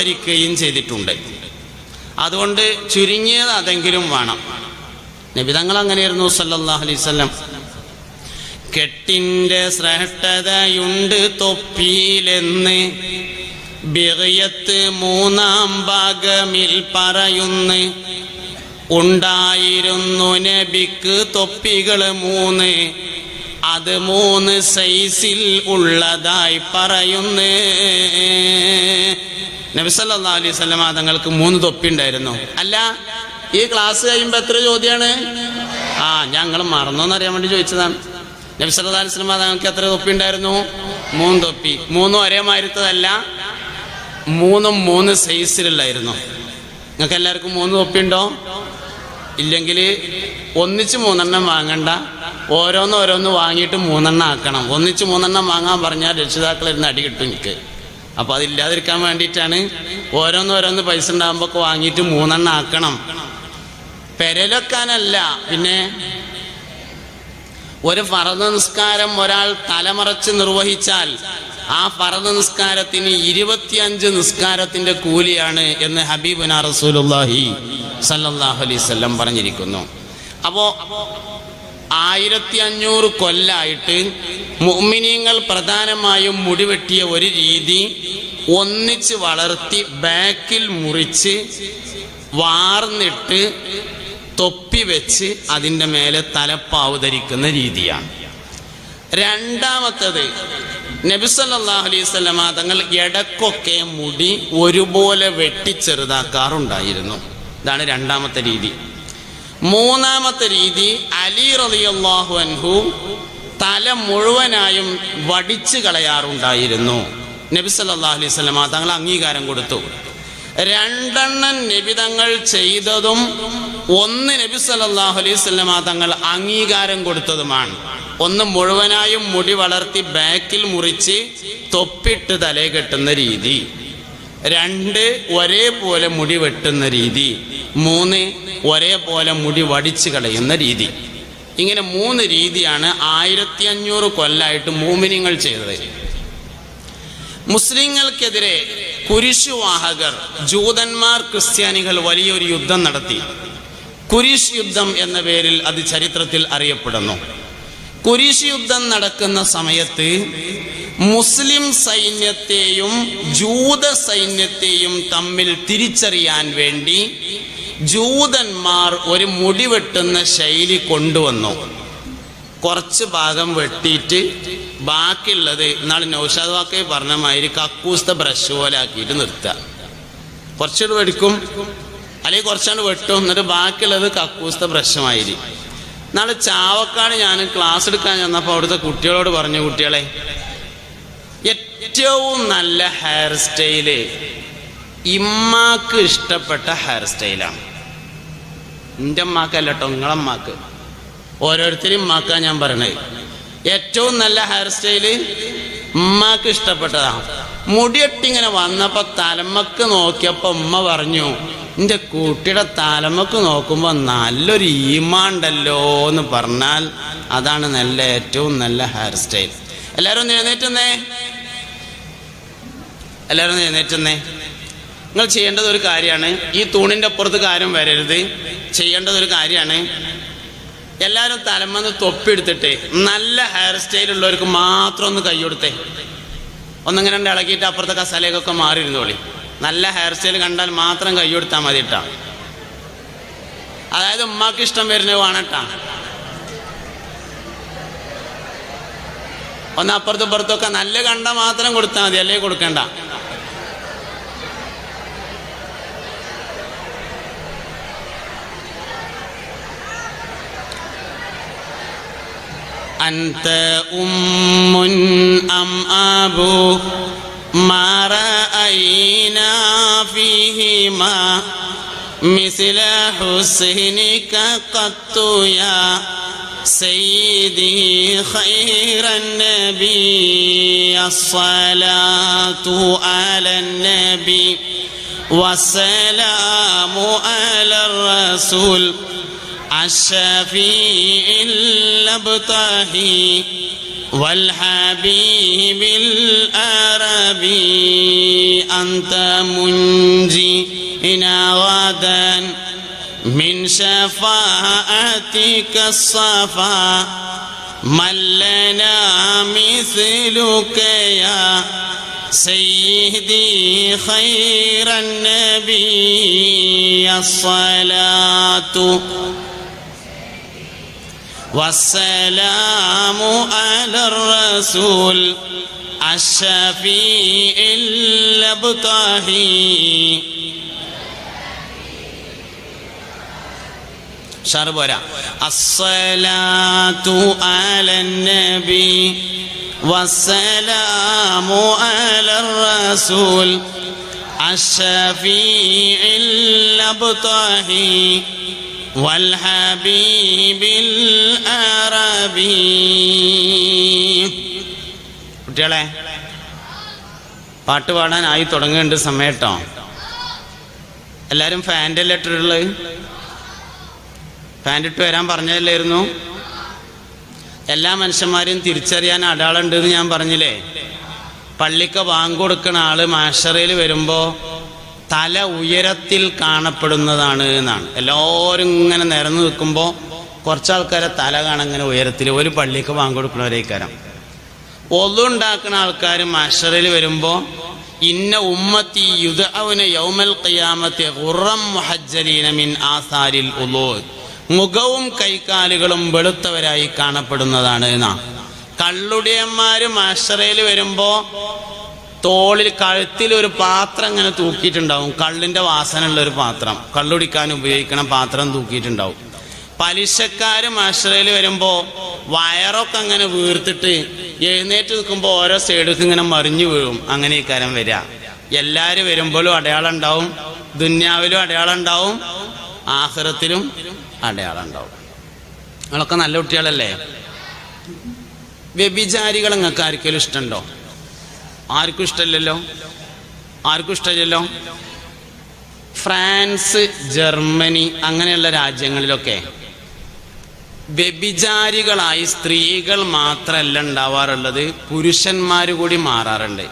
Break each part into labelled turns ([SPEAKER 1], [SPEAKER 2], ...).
[SPEAKER 1] ഉദ്ധരിക്കുകയും ചെയ്തിട്ടുണ്ട്. അതുകൊണ്ട് ചുരുങ്ങിയത് അതെങ്കിലും വേണം. നബി തങ്ങൾ അങ്ങനെയായിരുന്നു സല്ലല്ലാഹു അലൈഹി വസല്ലം. കെട്ടിൻ്റെ ശ്രേഷ്ഠതയുണ്ട് തൊപ്പിയിലെന്ന് ബിഗയത്ത് 3-ാം ഭാഗമിൽ പറയുന്നു. ഉണ്ടായിരുന്നു നബിക്ക് തൊപ്പികൾ 3, അത് 3 സൈസിൽ ഉള്ളതായി പറയുന്നു. നബി സല്ലല്ലാഹു അലൈഹി വസല്ലം തങ്ങൾക്ക് 3 തൊപ്പി ഉണ്ടായിരുന്നു. അല്ല, ഈ ക്ലാസ് കഴിയുമ്പോൾ എത്ര ചോദ്യമാണ്? ഞങ്ങൾ മറന്നോന്നറിയാൻ വേണ്ടി ചോദിച്ചതാണ്. നബി സല്ലല്ലാഹു അലൈഹി വസല്ലം തങ്ങൾക്ക് എത്ര തൊപ്പി ഉണ്ടായിരുന്നു? 3 തൊപ്പി. 3 ഒരേ മാതിരിത്തതല്ല, 3 സൈസിലുള്ളായിരുന്നു. നിങ്ങൾക്ക് എല്ലാവർക്കും 3 തൊപ്പി ഉണ്ടോ? ഇല്ലെങ്കിൽ ഒന്നിച്ച് 3 വാങ്ങണ്ട, ഓരോന്ന് വാങ്ങിയിട്ട് 3 ആക്കണം. ഒന്നിച്ച് 3 വാങ്ങാൻ പറഞ്ഞാൽ രക്ഷിതാക്കളിരുന്ന് അടി കിട്ടും എനിക്ക്. അപ്പോൾ അതില്ലാതിരിക്കാൻ വേണ്ടിയിട്ടാണ് ഓരോന്ന് പൈസ ഉണ്ടാകുമ്പോൾ വാങ്ങിയിട്ട് 3 ആക്കണം. പെരലൊക്കാനല്ല. പിന്നെ ഒരു ഫർദ് നിസ്കാരം ഒരാൾ തലമറച്ച് നിർവഹിച്ചാൽ ആ ഫർദ് നിസ്കാരത്തിന് 25 നിസ്കാരത്തിന്റെ കൂലിയാണ് എന്ന് ഹബീബുനാ റസൂലുള്ളാഹി സല്ലല്ലാഹു അലൈഹി വസല്ലം പറഞ്ഞിരിക്കുന്നു. അപ്പോൾ 1500 കൊല്ലായിട്ട് മുഅ്മിനീങ്ങൾ പ്രധാനമായും മുടിവെട്ടിയ ഒരു രീതി ഒന്നിച്ച് വളർത്തി ബാക്കിൽ മുറിച്ച് വാർന്നിട്ട് തൊപ്പി വെച്ച് അതിൻ്റെ മേലെ തലപ്പാവ് ധരിക്കുന്ന രീതിയാണ്. രണ്ടാമത്തത്, നബി സല്ലല്ലാഹു അലൈഹി വസല്ലം തങ്ങൾ ഇടക്കൊക്കെ മുടി ഒരുപോലെ വെട്ടിച്ചെറുതാക്കാറുണ്ടായിരുന്നു. ഇതാണ് രണ്ടാമത്തെ രീതി. മൂന്നാമത്തെ രീതി, അലി റളിയല്ലാഹു അൻഹു തല മുഴുവനായും വടിച്ചു കളയാറുണ്ടായിരുന്നു. നബി സല്ലല്ലാഹു അലൈഹി വസല്ലം തങ്ങൾ അംഗീകാരം കൊടുത്തു. 2 നബി തങ്ങൾ ചെയ്തതും 1 നബി സല്ലല്ലാഹു അലൈഹി വസല്ലം തങ്ങൾ അംഗീകാരം കൊടുത്തതുമാണ്. 1 മുഴുവനായും മുടി വളർത്തി ബാക്കിൽ മുറിച്ച് തൊപ്പിട്ട് തലേ കെട്ടുന്ന രീതി, 2 ഒരേപോലെ മുടി വെട്ടുന്ന രീതി, 3 ഒരേപോലെ മുടി വടിച്ചു കളയുന്ന രീതി. ഇങ്ങനെ 3 രീതിയാണ് 1500 കൊല്ലായിട്ട് മുഅ്മിനീങ്ങൾ ചെയ്തത്. മുസ്ലിങ്ങൾക്കെതിരെ കുരിശുവാഹകർ, ജൂതന്മാർ, ക്രിസ്ത്യാനികൾ വലിയൊരു യുദ്ധം നടത്തി. കുരിശ് യുദ്ധം എന്ന പേരിൽ അത് ചരിത്രത്തിൽ അറിയപ്പെടുന്നു. കുരിശ് യുദ്ധം നടക്കുന്ന സമയത്ത് മുസ്ലിം സൈന്യത്തെയും ജൂത സൈന്യത്തെയും തമ്മിൽ തിരിച്ചറിയാൻ വേണ്ടി ജൂതന്മാർ ഒരു മുടി വെട്ടുന്ന ശൈലി കൊണ്ടുവന്നു. കുറച്ച് ഭാഗം വെട്ടിയിട്ട് ബാക്കിയുള്ളത് നാളെ നൗഷാദ് വാക്കേ പറഞ്ഞ മാതിരി കക്കൂസ്ത ബ്രഷ് പോലെ ആക്കിയിട്ട് നിർത്തുക. കുറച്ചുകൂടെ വെടിക്കും, അല്ലെങ്കിൽ കുറച്ചാണ്ട് വെട്ടും, എന്നിട്ട് ബാക്കിയുള്ളത് കക്കൂസ്ത ബ്രഷുമാതിരി. നാളെ ചാവക്കാട് ഞാൻ ക്ലാസ് എടുക്കാൻ ചെന്നപ്പോൾ അവിടുത്തെ കുട്ടികളോട് പറഞ്ഞു, കുട്ടികളെ ഏറ്റവും നല്ല ഹെയർ സ്റ്റൈല് ഇമ്മാക്ക് ഇഷ്ടപ്പെട്ട ഹെയർ സ്റ്റൈലാണ്. എൻ്റെ അമ്മാക്കല്ല കേട്ടോ, നിങ്ങളമ്മാക്ക്, ഓരോരുത്തരും ഉമ്മാക്കാ ഞാൻ പറയണത്. ഏറ്റവും നല്ല ഹെയർ സ്റ്റൈല് ഉമ്മാക്ക് ഇഷ്ടപ്പെട്ടതാണ്. മുടിയെട്ടിങ്ങനെ വന്നപ്പോൾ തലമക്ക് നോക്കിയപ്പോൾ ഉമ്മ പറഞ്ഞു, എൻ്റെ കുട്ടിയുടെ തലമക്ക് നോക്കുമ്പോൾ നല്ലൊരു ഈമാണ്ടല്ലോ എന്ന് പറഞ്ഞാൽ അതാണ് നല്ല ഏറ്റവും നല്ല ഹെയർ സ്റ്റൈൽ. എല്ലാവരും എഴുന്നേറ്റുന്നേ, എല്ലാവരും എഴുന്നേറ്റുന്നേ. നിങ്ങൾ ചെയ്യേണ്ടത് ഒരു കാര്യമാണ്, ഈ തൂണിൻ്റെ അപ്പുറത്ത് കാര്യം വരരുത്. ചെയ്യേണ്ടതൊരു കാര്യമാണ്, എല്ലാവരും തലമന്ന് തൊപ്പിയെടുത്തിട്ട് നല്ല ഹെയർ സ്റ്റൈൽ ഉള്ളവർക്ക് മാത്രം ഒന്ന് കൈ കൊടുത്തേ. ഒന്നിങ്ങനെ ഇളക്കിയിട്ട് അപ്പുറത്തെ കസാലയൊക്കെ മാറിയിരുന്നോളി. നല്ല ഹെയർ സ്റ്റൈൽ കണ്ടാൽ മാത്രം കൈ കൊടുത്താൽ മതി കേട്ടാ. അതായത് ഉമ്മാക്ക് ഇഷ്ടം വരുന്നത് വേണട്ടാ. ഒന്ന് അപ്പുറത്തും ഇപ്പുറത്തൊക്കെ നല്ല കണ്ട മാത്രം കൊടുത്താൽ മതി, അല്ലെങ്കിൽ കൊടുക്കണ്ട. أنت أم أم أبو ما رأينا فيهما مثل حسنك قط يا سيدي خير النبي الصلاة على النبي والسلام على الرسول الشفيع الأبطحي والحبيب العربي أنت منجينا غدا من شفاعتك الصفا من لنا مثلك يا سيدي خير النبي الصلاة والسلام على الرسول الشفيع الأبطحي شربرا الصلاة على النبي والسلام على الرسول الشفيع الأبطحي والحبيب العربي. കുട്ടികളെ പാട്ട് പാടാനായി തുടങ്ങേണ്ട സമയട്ടോ. എല്ലാവരും ഫാൻ്റെ ലെറ്ററുള്ളത് ഫാൻ ഇട്ട് വരാൻ പറഞ്ഞതല്ലായിരുന്നു? എല്ലാ മനുഷ്യന്മാരെയും തിരിച്ചറിയാൻ അടയാളുണ്ട് എന്ന് ഞാൻ പറഞ്ഞില്ലേ. പള്ളിക്ക് ബാങ്ക് കൊടുക്കുന്ന ആള് മാഷറയിൽ വരുമ്പോൾ തല ഉയരത്തിൽ കാണപ്പെടുന്നതാണ് എന്നാണ്. എല്ലാവരും ഇങ്ങനെ നിരന്ന് നിൽക്കുമ്പോൾ കുറച്ചാൾക്കാരെ തല കാണാൻ ഇങ്ങനെ ഉയരത്തിൽ, ഒരു പള്ളിക്ക് ബാങ്ക് കൊടുക്കുന്നവരേക്കാരം. ഒളുണ്ടാക്കുന്ന ആൾക്കാർ മാഷറയിൽ വരുമ്പോൾ ഇന്ന ഉമ്മത്തി യുദ്അൗന യൗമൽ ഖിയാമത്തി ഖുറം മുഹജ്ജലീന മിൻ ആസാരിൽ ഉളൂ, മുഖവും കൈക്കാലുകളും വെളുത്തവരായി കാണപ്പെടുന്നതാണ് എന്നാ. കള്ളുടിയന്മാര് മാഷറയിൽ വരുമ്പോ തോളിൽ കഴുത്തിൽ ഒരു പാത്രം ഇങ്ങനെ തൂക്കിയിട്ടുണ്ടാവും, കള്ളിന്റെ വാസനയുള്ള ഒരു പാത്രം, കള്ളുടിക്കാൻ ഉപയോഗിക്കണ പാത്രം തൂക്കിയിട്ടുണ്ടാവും. പലിശക്കാര് മാഷറയിൽ വരുമ്പോ വയറൊക്കെ അങ്ങനെ വീർത്തിട്ട് എഴുന്നേറ്റ് നിൽക്കുമ്പോൾ ഓരോ സൈഡിലേക്ക് ഇങ്ങനെ മറിഞ്ഞു വീഴും. അങ്ങനെ ഈ കാര്യം വരിക. എല്ലാരും വരുമ്പോഴും അടയാളം ഉണ്ടാവും, ദുന്യാവിലും അടയാളം ഉണ്ടാവും, ആഖിറത്തിലും അടയാളം ഉണ്ടാവും. നിങ്ങളൊക്കെ നല്ല കുട്ടികളല്ലേ? വ്യഭിചാരികൾ നിങ്ങൾക്ക് ആർക്കെങ്കിലും ഇഷ്ടമുണ്ടോ? ആർക്കും ഇഷ്ടമില്ലല്ലോ. ആർക്കും ഇഷ്ടമില്ലല്ലോ. ഫ്രാൻസ്, ജർമ്മനി അങ്ങനെയുള്ള രാജ്യങ്ങളിലൊക്കെ വ്യഭിചാരികളായി സ്ത്രീകൾ മാത്രമല്ല ഉണ്ടാവാറുള്ളത്, പുരുഷന്മാർ കൂടി മാറാറുണ്ട്.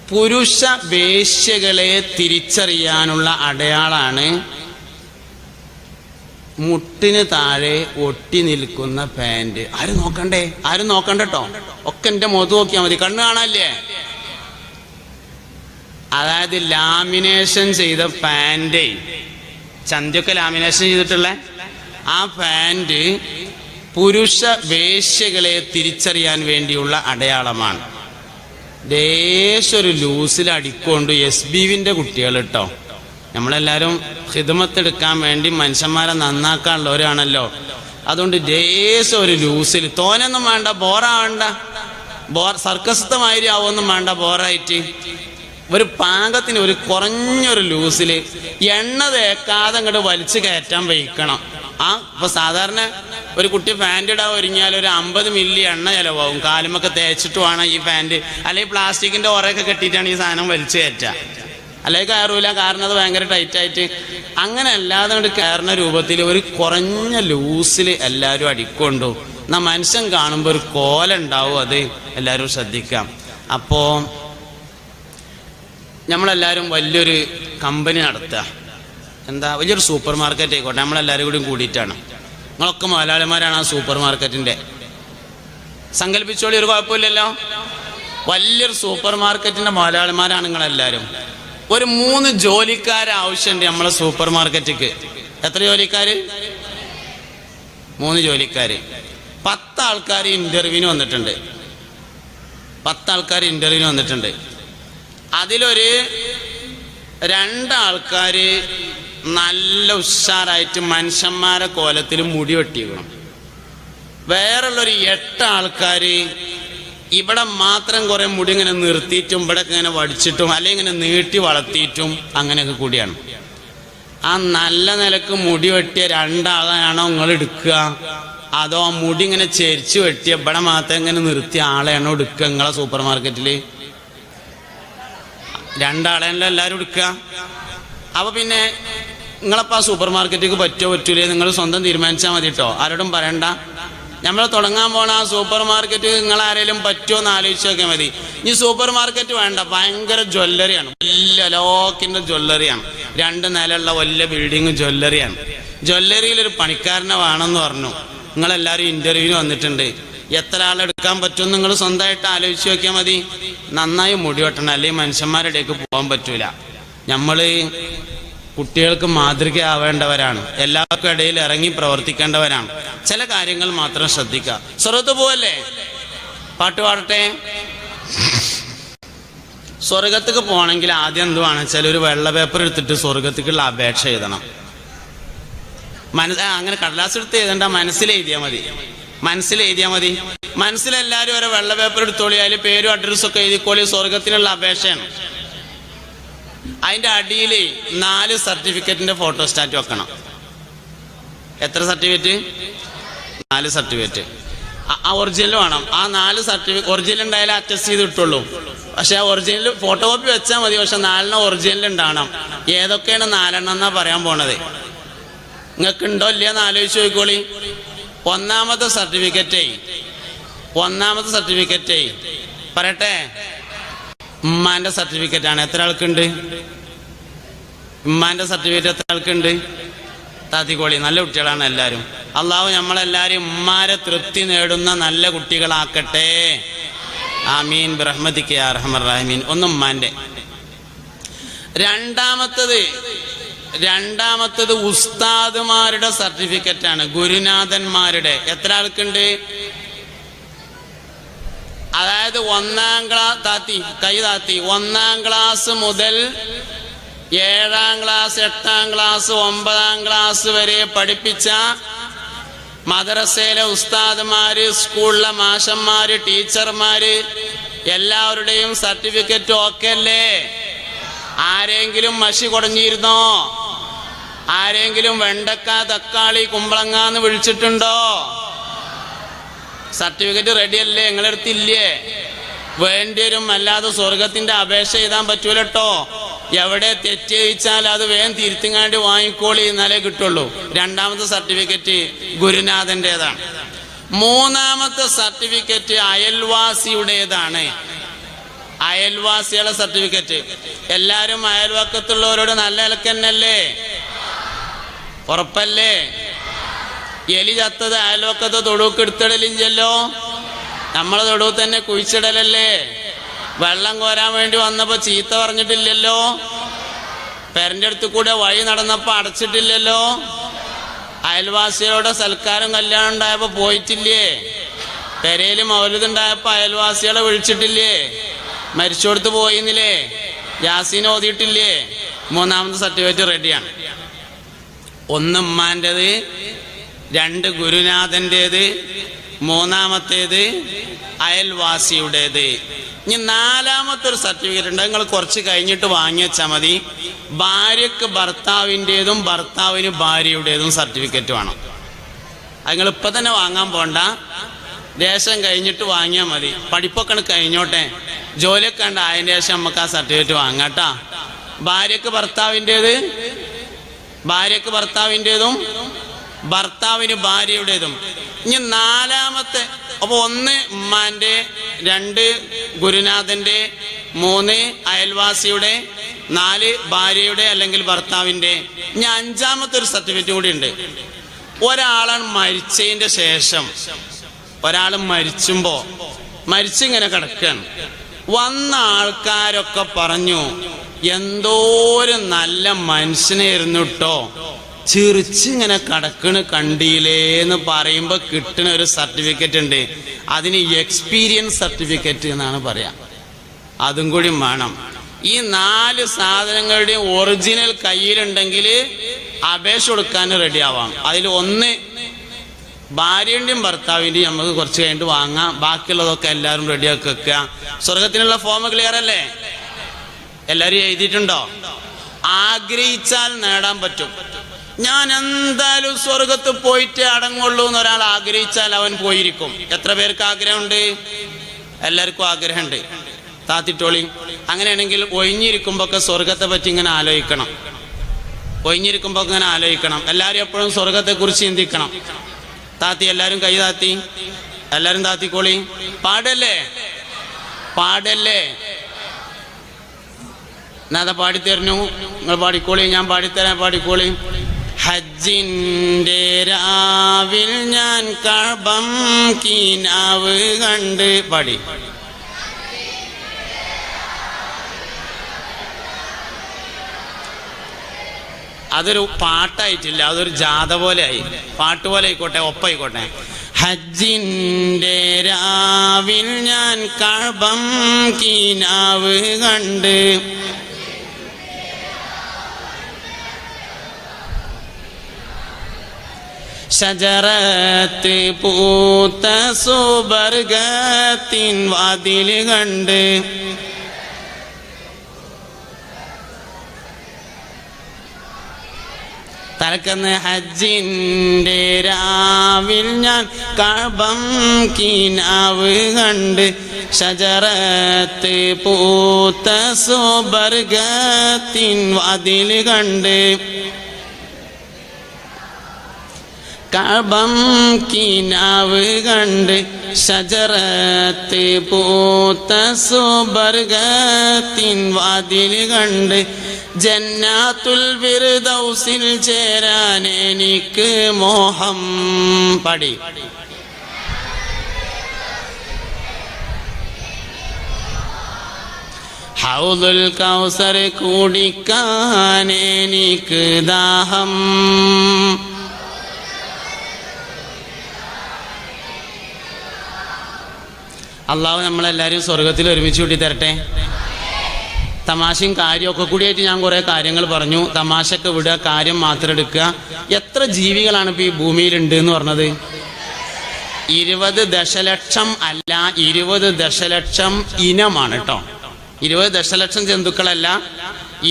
[SPEAKER 1] പുരുഷ വേശ്യകളെ തിരിച്ചറിയാനുള്ള അടയാളാണ് മുട്ടിന് താഴെ ഒട്ടി നിൽക്കുന്ന പാൻറ്. ആരും നോക്കണ്ടേ? ആരും നോക്കണ്ടട്ടോ. ഒക്കെ എൻ്റെ മുഖത്ത് നോക്കിയാൽ മതി, കണ്ണ് കാണാല്ലേ? അതായത് ലാമിനേഷൻ ചെയ്ത പാൻറ്, ചന്തിയൊക്കെ ലാമിനേഷൻ ചെയ്തിട്ടുള്ള ആ പാൻറ് പുരുഷ വേശ്യകളെ തിരിച്ചറിയാൻ വേണ്ടിയുള്ള അടയാളമാണ്. ദേശം ഒരു ലൂസിൽ അടിക്കൊണ്ട് SBവിൻ്റെ കുട്ടികൾ കേട്ടോ. നമ്മളെല്ലാവരും ഖിദ്മത്തെടുക്കാൻ വേണ്ടി മനുഷ്യന്മാരെ നന്നാക്കാനുള്ളവരാണല്ലോ. അതുകൊണ്ട് ദേശം ഒരു ലൂസിൽ, തോനൊന്നും വേണ്ട, ബോറാവണ്ട, സർക്കസത്തെ മാതിരി ആവൊന്നും വേണ്ട, ബോറായിട്ട് ഒരു പാകത്തിന് ഒരു കുറഞ്ഞൊരു ലൂസിൽ എണ്ണ തേക്കാതെ അങ്ങോട്ട് വലിച്ചു കയറ്റാൻ വയ്ക്കണം. ഇപ്പൊ സാധാരണ ഒരു കുട്ടി പാൻറ് ഇടാൻ ഒരുങ്ങിയാൽ ഒരു 50 മില്ലി എണ്ണ ചിലവാകും. കാലുമൊക്കെ തേച്ചിട്ട് വേണം ഈ പാൻറ്, അല്ലെങ്കിൽ പ്ലാസ്റ്റിക്കിന്റെ ഉറയൊക്കെ കെട്ടിയിട്ടാണ് ഈ സാധനം വലിച്ചു കയറ്റുക. അല്ലെങ്കിൽ കയറൂല, കാരണം അത് ഭയങ്കര ടൈറ്റായിട്ട്. അങ്ങനെ അല്ലാതെ കൊണ്ട് കയറുന്ന രൂപത്തിൽ ഒരു കുറഞ്ഞ ലൂസിൽ എല്ലാവരും അടിക്കൊണ്ടു. എന്നാ മനുഷ്യൻ കാണുമ്പോൾ ഒരു കോലുണ്ടാവും. അത് എല്ലാവരും ശ്രദ്ധിക്കാം. അപ്പോൾ നമ്മളെല്ലാവരും വലിയൊരു കമ്പനി നടത്തുക, എന്താ വലിയൊരു സൂപ്പർ മാർക്കറ്റ് ആയിക്കോട്ടെ, നമ്മളെല്ലാവരും കൂടി കൂടിയിട്ടാണ്. നിങ്ങളൊക്കെ മുതലാളിമാരാണ് ആ സൂപ്പർ മാർക്കറ്റിൻ്റെ. സങ്കല്പിച്ചോളി, ഒരു കുഴപ്പമില്ലല്ലോ. വലിയൊരു സൂപ്പർ മാർക്കറ്റിൻ്റെ മുതലാളിമാരാണ് നിങ്ങളെല്ലാവരും. ഒരു 3 ജോലിക്കാർ ആവശ്യമുണ്ട് നമ്മളെ സൂപ്പർ മാർക്കറ്റിക്ക്. എത്ര ജോലിക്കാര്? 3 ജോലിക്കാര്. 10 ആൾക്കാർ ഇന്റർവ്യൂവിന് വന്നിട്ടുണ്ട്. 10 ആൾക്കാർ ഇന്റർവ്യൂവിന് വന്നിട്ടുണ്ട്. അതിലൊരു 2 ആൾക്കാർ നല്ല ഉഷാറായിട്ട് മനുഷ്യന്മാരെ കോലത്തിൽ മുടി വെട്ടിക്കണം. വേറുള്ളൊരു 8 ആൾക്കാർ ഇവിടെ മാത്രം കുറെ മുടി ഇങ്ങനെ നിർത്തിയിട്ടും ഇവിടെ ഇങ്ങനെ വടിച്ചിട്ടും അല്ലെങ്കിൽ ഇങ്ങനെ നീട്ടി വളർത്തിയിട്ടും അങ്ങനെയൊക്കെ കൂടിയാണ്. ആ നല്ല നിലക്ക് മുടി വെട്ടിയ 2 ആളെയാണോ നിങ്ങൾ എടുക്കുക, അതോ ആ മുടി ഇങ്ങനെ ചെരിച്ച് വെട്ടിയ ഇവിടെ മാത്രം ഇങ്ങനെ നിർത്തിയ ആളെയാണോ എടുക്കുക? നിങ്ങളെ സൂപ്പർ മാർക്കറ്റിൽ 2 ആളെയാണല്ലോ എല്ലാവരും എടുക്കുക. അപ്പൊ പിന്നെ നിങ്ങളപ്പോൾ ആ സൂപ്പർ മാർക്കറ്റിലേക്ക് പറ്റുമോ പറ്റൂലേ നിങ്ങൾ സ്വന്തം തീരുമാനിച്ചാൽ മതി കേട്ടോ. ആരോടും പറയണ്ട. നമ്മൾ തുടങ്ങാൻ പോണ ആ സൂപ്പർ മാർക്കറ്റ് നിങ്ങളാരേലും പറ്റുമോ എന്ന് ആലോചിച്ച് നോക്കിയാൽ മതി. ഇനി സൂപ്പർ മാർക്കറ്റ് വേണ്ട, ഭയങ്കര ജ്വല്ലറിയാണ്, വലിയ ലോക്കിൻ്റെ ജ്വല്ലറിയാണ്, 2 നിലയുള്ള വലിയ ബിൽഡിങ് ജ്വല്ലറിയാണ്. ജ്വല്ലറിയിലൊരു പണിക്കാരനെ വേണമെന്ന് പറഞ്ഞു. നിങ്ങളെല്ലാവരും ഇൻ്റർവ്യൂവിന് വന്നിട്ടുണ്ട്. എത്ര ആളെടുക്കാൻ പറ്റുമെന്ന് നിങ്ങൾ സ്വന്തമായിട്ട് ആലോചിച്ച് നോക്കിയാൽ മതി. നന്നായി മുടി വെട്ടണം, അല്ലെങ്കിൽ മനുഷ്യന്മാരുടെ ഇടയ്ക്ക് പോകാൻ പറ്റൂല. നമ്മൾ കുട്ടികൾക്ക് മാതൃകയാവേണ്ടവരാണ്, എല്ലാവർക്കും ഇടയിൽ ഇറങ്ങി പ്രവർത്തിക്കേണ്ടവരാണ്. ചില കാര്യങ്ങൾ മാത്രം ശ്രദ്ധിക്കുക. സ്വർഗത്ത് പോവല്ലേ? പാട്ട് പാടട്ടെ. സ്വർഗത്തേക്ക് പോകണമെങ്കിൽ ആദ്യം എന്തുവാണ് വെച്ചാൽ ഒരു വെള്ള പേപ്പർ എടുത്തിട്ട് സ്വർഗത്തേക്കുള്ള അപേക്ഷ എഴുതണം. അങ്ങനെ കടലാസ് എടുത്ത് എഴുതണ്ട, മനസ്സിലെഴുതിയാൽ മതി. മനസ്സിലെല്ലാവരും ഒരു വെള്ള പേപ്പർ എടുത്തോളി, അതിൽ പേരും അഡ്രസ്സും ഒക്കെ എഴുതിക്കോളി. സ്വർഗത്തിനുള്ള അപേക്ഷയാണ്. അതിൻ്റെ അടിയിൽ 4 സർട്ടിഫിക്കറ്റിന്റെ ഫോട്ടോസ്റ്റാറ്റ് വെക്കണം. എത്ര സർട്ടിഫിക്കറ്റ്? 4 സർട്ടിഫിക്കറ്റ്. ആ ഒറിജിനൽ വേണം. ആ 4 സർട്ടിഫിക്കറ്റ് ഒറിജിനൽ ഉണ്ടായാലും അറ്റസ്റ്റ് ചെയ്ത് കിട്ടുള്ളൂ. പക്ഷെ ആ ഒറിജിനൽ ഫോട്ടോ കോപ്പി വെച്ചാൽ മതി, പക്ഷെ 4 ഒറിജിനൽ ഉണ്ടാവണം. ഏതൊക്കെയാണ് 4 എന്നാ പറയാൻ പോണത്? നിങ്ങൾക്ക് ഉണ്ടോ ഇല്ലയെന്ന് ആലോചിച്ച് നോക്കിക്കോളി. ഒന്നാമത്തെ സർട്ടിഫിക്കറ്റ് പറയട്ടെ, ഉമ്മാന്റെ സർട്ടിഫിക്കറ്റ് ആണ്. എത്ര ആൾക്കുണ്ട് ഉമ്മാന്റെ സർട്ടിഫിക്കറ്റ്? എത്ര ആൾക്കുണ്ട്? താത്തിക്കോളി. നല്ല കുട്ടികളാണ് എല്ലാവരും. അള്ളാഹു നമ്മളെല്ലാവരും ഉമ്മാരെ തൃപ്തി നേടുന്ന നല്ല കുട്ടികളാക്കട്ടെ. ആമീൻ ബിറഹ്മതിക യാ അർഹമർ റഹീമീൻ. ഒന്ന് ഉമ്മാന്റെ. രണ്ടാമത്തത് ഉസ്താദുമാരുടെ സർട്ടിഫിക്കറ്റ് ആണ്, ഗുരുനാഥന്മാരുടെ. എത്ര ആൾക്കുണ്ട്? അതായത് 1ാം ക്ലാസ് കൈ താത്തി 1ാം ക്ലാസ് മുതൽ 7ാം ക്ലാസ് 8ാം ക്ലാസ് 9ാം ക്ലാസ് വരെ പഠിപ്പിച്ച മദ്രസയിലെ ഉസ്താദുമാര്, സ്കൂളിലെ മാഷന്മാര്, ടീച്ചർമാര് എല്ലാവരുടെയും സർട്ടിഫിക്കറ്റ് ഓക്കെ അല്ലേ? ആരെങ്കിലും മഷി കുടഞ്ഞിരുന്നോ? ആരെങ്കിലും വെണ്ടക്ക, തക്കാളി, കുമ്പളങ്ങാന്ന് വിളിച്ചിട്ടുണ്ടോ? സർട്ടിഫിക്കറ്റ് റെഡി അല്ലേ? നിങ്ങളെടുത്തില്ലേ? വേണ്ടിവരും. അല്ലാതെ സ്വർഗത്തിന്റെ അപേക്ഷ എഴുതാൻ പറ്റൂലട്ടോ. എവിടെ തെറ്റ് ചോദിച്ചാൽ അത് വേഗം തിരുത്തിങ്ങാണ്ട് വാങ്ങിക്കോളി, എന്നാലേ കിട്ടുള്ളൂ. 2ാമത്തെ സർട്ടിഫിക്കറ്റ് ഗുരുനാഥൻ്റെതാണ്. 3ാമത്തെ സർട്ടിഫിക്കറ്റ് അയൽവാസിയുടേതാണ്. അയൽവാസികളുടെ സർട്ടിഫിക്കറ്റ്. എല്ലാരും അയൽവക്കത്തുള്ളവരോട് നല്ല ഇലക്കന്നല്ലേ? ഉറപ്പല്ലേ? എലി ചത്തത് അയൽവക്കത്ത് തൊടുക്ക് എടുത്തിടലില്ലല്ലോ, നമ്മളെ തൊടുവ് തന്നെ കുഴിച്ചിടലല്ലേ? വെള്ളം കോരാൻ വേണ്ടി വന്നപ്പോ ചീത്ത പറഞ്ഞിട്ടില്ലല്ലോ, പെരന്റെ അടുത്ത് കൂടെ വഴി നടന്നപ്പോ അടച്ചിട്ടില്ലല്ലോ, അയൽവാസികളുടെ സൽക്കാരം കല്യാണം ഉണ്ടായപ്പോ പോയിട്ടില്ലേ, പെരയില് മൗലിദുണ്ടായപ്പോ അയൽവാസികളെ വിളിച്ചിട്ടില്ലേ, മരിച്ചോടത്ത് പോയിന്നില്ലേ, യാസീൻ ഓതിയിട്ടില്ലേ? 3ാമത്തെ സർട്ടിഫിക്കറ്റ് റെഡിയാണ്. 1 ഉമ്മാൻ്റെത്, 2 ഗുരുനാഥൻ്റേത്, 3ാമത്തേത് അയൽവാസിയുടേത്. ഇനി 4ാമത്തെ ഒരു സർട്ടിഫിക്കറ്റ് ഉണ്ട്, നിങ്ങൾ കുറച്ച് കഴിഞ്ഞിട്ട് വാങ്ങി വെച്ചാൽ മതി. ഭാര്യക്ക് ഭർത്താവിൻ്റെതും ഭർത്താവിന് ഭാര്യയുടേതും സർട്ടിഫിക്കറ്റ് വേണം. അത് നിങ്ങൾ ഇപ്പം തന്നെ വാങ്ങാൻ പോണ്ട, ദേശം കഴിഞ്ഞിട്ട് വാങ്ങിയാൽ മതി. പഠിപ്പൊക്കെ കഴിഞ്ഞോട്ടെ, ജോലിയൊക്കെ ഉണ്ട്, അതിൻ്റെ ശേഷം നമുക്ക് ആ സർട്ടിഫിക്കറ്റ് വാങ്ങാട്ടാ. ഭാര്യക്ക് ഭർത്താവിൻ്റെതും ഭർത്താവിന് ഭാര്യയുടേതും. ഇനി 4ാമത്തെ, അപ്പോൾ 1 ഉമ്മാൻ്റെ, 2 ഗുരുനാഥൻ്റെ, 3 അയൽവാസിയുടെ, 4 ഭാര്യയുടെ അല്ലെങ്കിൽ ഭർത്താവിൻ്റെ. ഇനി 5ാമത്തെ ഒരു സർട്ടിഫിക്കറ്റ് കൂടി ഉണ്ട്. ഒരാളാണ് മരിച്ചതിൻ്റെ ശേഷം, ഒരാൾ മരിച്ചിങ്ങനെ കിടക്കുകയാണ്. വന്ന ആൾക്കാരൊക്കെ പറഞ്ഞു, എന്തോ ഒരു നല്ല മനുഷ്യനായിരുന്നു കേട്ടോ, ചിരിച്ചിങ്ങനെ കിടക്കണ് കണ്ടില്ലേന്ന് പറയുമ്പോൾ കിട്ടുന്ന ഒരു സർട്ടിഫിക്കറ്റ് ഉണ്ട്. അതിന് എക്സ്പീരിയൻസ് സർട്ടിഫിക്കറ്റ് എന്നാണ് പറയാ. അതും കൂടി വേണം. ഈ 4 സാധനങ്ങളുടെയും ഒറിജിനൽ കയ്യിലുണ്ടെങ്കിൽ അപേക്ഷ കൊടുക്കാൻ റെഡി ആവാം. അതിൽ 1 ഭാര്യയുടെയും ഭർത്താവിൻ്റെയും നമുക്ക് കുറച്ച് കഴിഞ്ഞിട്ട് വാങ്ങാം. ബാക്കിയുള്ളതൊക്കെ എല്ലാവരും റെഡിയാക്കി വെക്കുക. സ്വർഗത്തിനുള്ള ഫോം ക്ലിയർ അല്ലേ? എല്ലാവരും എഴുതിയിട്ടുണ്ടോ? ആഗ്രഹിച്ചാൽ നേടാൻ പറ്റും. ഞാൻ എന്തായാലും സ്വർഗത്ത് പോയിട്ട് അടങ്ങുള്ളൂ എന്ന് ഒരാൾ ആഗ്രഹിച്ചാൽ അവൻ പോയിരിക്കും. എത്ര പേർക്ക് ആഗ്രഹമുണ്ട്? എല്ലാവർക്കും ആഗ്രഹമുണ്ട്. താത്തിട്ടോളി. അങ്ങനെയാണെങ്കിൽ ഒഴിഞ്ഞിരിക്കുമ്പോ ഒക്കെ സ്വർഗത്തെ പറ്റി ഇങ്ങനെ ആലോചിക്കണം. ഒഴിഞ്ഞിരിക്കുമ്പോ ഇങ്ങനെ ആലോചിക്കണം. എല്ലാവരും എപ്പോഴും സ്വർഗത്തെ കുറിച്ച് ചിന്തിക്കണം. താത്തി, എല്ലാരും കൈ താത്തി, എല്ലാരും താത്തിക്കോളി. പാടല്ലേ പാടല്ലേ എന്നാ പാടിത്തരുന്നു. നിങ്ങൾ പാടിക്കോളി, ഞാൻ പാടിത്തരാൻ, പാടിക്കോളി. ഹജ്ജിന്റെ രാവിൽ ഞാൻ കഅബം കീനാവ് കണ്ട്. പാടി. അതൊരു പാട്ടായിട്ടില്ല, അതൊരു ജാഥ പോലെ ആയി. പാട്ട് പോലെ ആയിക്കോട്ടെ, ഒപ്പായിക്കോട്ടെ. ഹജ്ജിന്റെ രാവിൽ ഞാൻ കഅബം കീനാവ് കണ്ട്, ഷജറത്ത് പൂത്ത സുബർഗത്തിൻ വാതിൽ കണ്ട്, തലക്കന്ന് ഹജ്ജിന്റെ രാവിൽ ഞാൻ കഅബം കീനാവ് കണ്ട്, ഷജറത്ത് പൂത്ത സുബർഗത്തിൻ വാതിൽ കണ്ട്, കഅബം കീനാവ് കണ്ട്, ഷജറത്ത് പൂത്ത സുബർഗത്തിൻ വാതിൽ കണ്ട്, ജന്നാത്തുൽ ഫിർദൗസിൽ ചേരാൻ എനിക്ക് മോഹം. പാടി. ഹൗദുൽ കൗസർ കുടിക്കാൻ എനിക്ക് ദാഹം. അള്ളാഹു നമ്മളെല്ലാവരും സ്വർഗത്തിൽ ഒരുമിച്ച് കൂട്ടി തരട്ടെ. തമാശയും കാര്യമൊക്കെ കൂടിയായിട്ട് ഞാൻ കുറേ കാര്യങ്ങൾ പറഞ്ഞു. തമാശക്ക് വിടുക, കാര്യം മാത്രം എടുക്കുക. എത്ര ജീവികളാണ് ഇപ്പോൾ ഈ ഭൂമിയിലുണ്ട് എന്ന് പറഞ്ഞത്? 20 ദശലക്ഷം അല്ല, 20 ദശലക്ഷം ഇനമാണ് കേട്ടോ. 20 ദശലക്ഷം ജന്തുക്കളല്ല,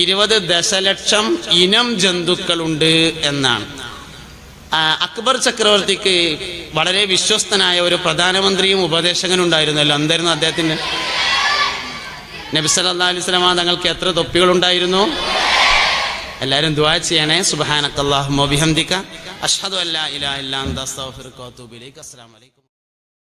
[SPEAKER 1] 20 ദശലക്ഷം ഇനം ജന്തുക്കളുണ്ട് എന്നാണ്. അക്ബർ ചക്രവർത്തിക്ക് വളരെ വിശ്വസ്തനായ ഒരു പ്രധാനമന്ത്രിയും ഉപദേശകനും ഉണ്ടായിരുന്നല്ലോ. എന്തായിരുന്നു അദ്ദേഹത്തിൻ്റെ? നബി സല്ലല്ലാഹു അലൈഹി വസല്ലം തങ്ങൾക്ക് എത്ര തൊപ്പികളുണ്ടായിരുന്നു? എല്ലാവരും ദുആ ചെയ്യണേ. സുബ്ഹാനക്കല്ലാഹുമ്മ വബിഹംദിക അഷ്ഹദു അല്ലാ ഇലാഹ ഇല്ലാ അൻത അസ്തഗ്ഫിറുക വഅതൂബു ഇലൈക. അസ്സലാമു അലൈക്കും.